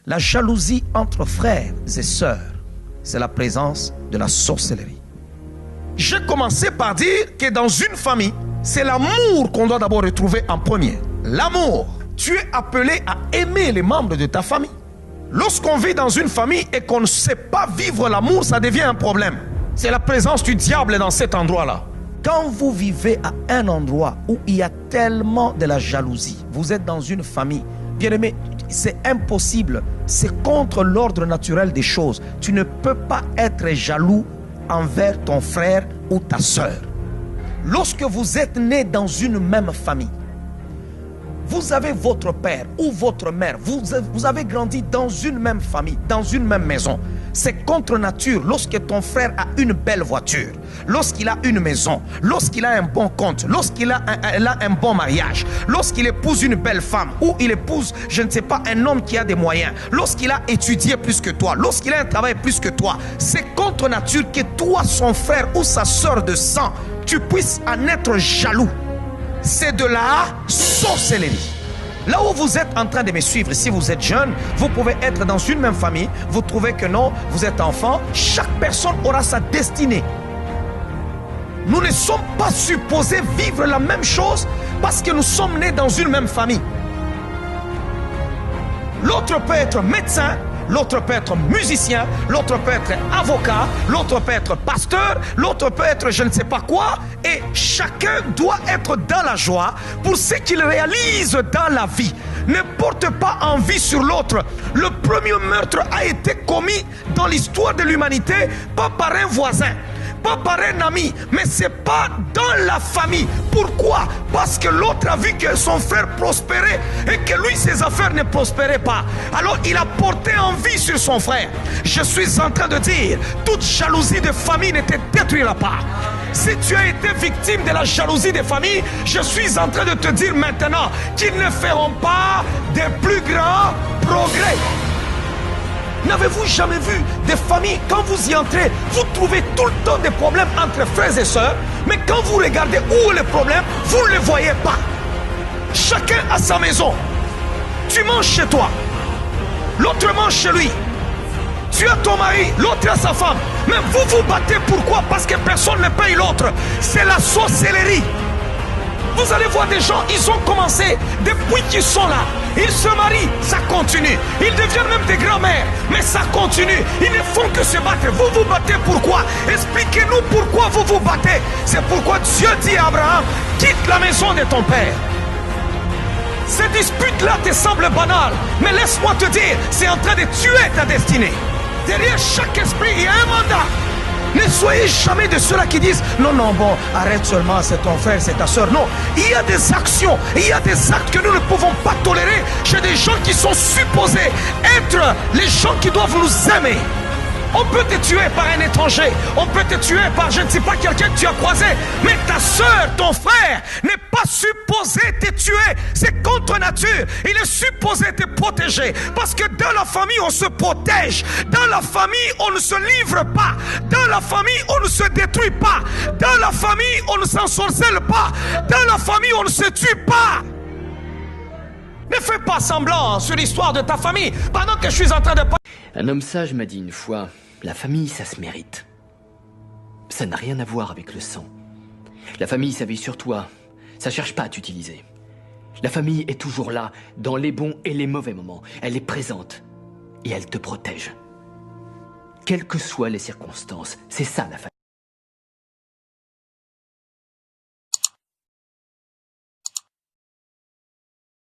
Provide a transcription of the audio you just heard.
La jalousie entre frères et sœurs, c'est la présence de la sorcellerie. J'ai commencé par dire que dans une famille, c'est l'amour qu'on doit d'abord retrouver en premier. L'amour. Tu es appelé à aimer les membres de ta famille. Lorsqu'on vit dans une famille et qu'on ne sait pas vivre l'amour, ça devient un problème. C'est la présence du diable dans cet endroit-là. Quand vous vivez à un endroit où il y a tellement de la jalousie, vous êtes dans une famille, bien aimé, c'est impossible, c'est contre l'ordre naturel des choses. Tu ne peux pas être jaloux envers ton frère ou ta sœur. Lorsque vous êtes né dans une même famille, vous avez votre père ou votre mère, vous avez grandi dans une même famille, dans une même maison. C'est contre nature lorsque ton frère a une belle voiture, lorsqu'il a une maison, lorsqu'il a un bon compte, lorsqu'il a un bon mariage, lorsqu'il épouse une belle femme ou il épouse, je ne sais pas, un homme qui a des moyens, lorsqu'il a étudié plus que toi, lorsqu'il a un travail plus que toi. C'est contre nature que toi, son frère ou sa sœur de sang, tu puisses en être jaloux. C'est de la sorcellerie. Là où vous êtes en train de me suivre, si vous êtes jeune, vous pouvez être dans une même famille, vous trouvez que non, vous êtes enfant, chaque personne aura sa destinée. Nous ne sommes pas supposés vivre la même chose parce que nous sommes nés dans une même famille. L'autre peut être médecin, l'autre peut être musicien, l'autre peut être avocat, l'autre peut être pasteur, l'autre peut être je ne sais pas quoi. Et chacun doit être dans la joie pour ce qu'il réalise dans la vie. Ne porte pas envie sur l'autre. Le premier meurtre a été commis dans l'histoire de l'humanité, pas par un voisin, pas par un ami, mais c'est pas dans la famille. Pourquoi? Parce que l'autre a vu que son frère prospérait et que lui, ses affaires ne prospéraient pas. Alors il a porté envie sur son frère. Je suis en train de dire, toute jalousie de famille ne te détruira pas. Si tu as été victime de la jalousie des familles, je suis en train de te dire maintenant qu'ils ne feront pas de plus grands progrès. N'avez-vous jamais vu des familles, quand vous y entrez, vous trouvez tout le temps des problèmes entre frères et sœurs, mais quand vous regardez où est le problème, vous ne le voyez pas. Chacun a sa maison. Tu manges chez toi, l'autre mange chez lui. Tu as ton mari, l'autre a sa femme. Mais vous vous battez, pourquoi? Parce que personne ne paye l'autre. C'est la sorcellerie. Vous allez voir des gens, ils ont commencé depuis qu'ils sont là. Ils se marient, ça continue. Ils deviennent même des grands-mères, mais ça continue. Ils ne font que se battre. Vous vous battez pourquoi? Expliquez-nous pourquoi vous vous battez. C'est pourquoi Dieu dit à Abraham, quitte la maison de ton père. Ces disputes-là te semblent banales, mais laisse-moi te dire, c'est en train de tuer ta destinée. Derrière chaque esprit, il y a un mandat. Ne soyez jamais de ceux-là qui disent non, non, bon, arrête seulement, c'est ton frère, c'est ta soeur. Non, il y a des actions, il y a des actes que nous ne pouvons pas tolérer chez des gens qui sont supposés être les gens qui doivent nous aimer. On peut te tuer par un étranger, on peut te tuer par je ne sais pas quelqu'un que tu as croisé, mais ta soeur, ton frère n'est pas supposé te tuer. C'est contre nature. Il est supposé te protéger parce que dans la famille on se protège, dans la famille on ne se livre pas, dans la famille on ne se détruit pas, dans la famille on ne s'ensorcelle pas, dans la famille on ne se tue pas. Ne fais pas semblant sur l'histoire de ta famille pendant que je suis en train de parler. Un homme sage m'a dit une fois, la famille, ça se mérite. Ça n'a rien à voir avec le sang. La famille, ça veille sur toi. Ça cherche pas à t'utiliser. La famille est toujours là, dans les bons et les mauvais moments. Elle est présente et elle te protège. Quelles que soient les circonstances, c'est ça la famille.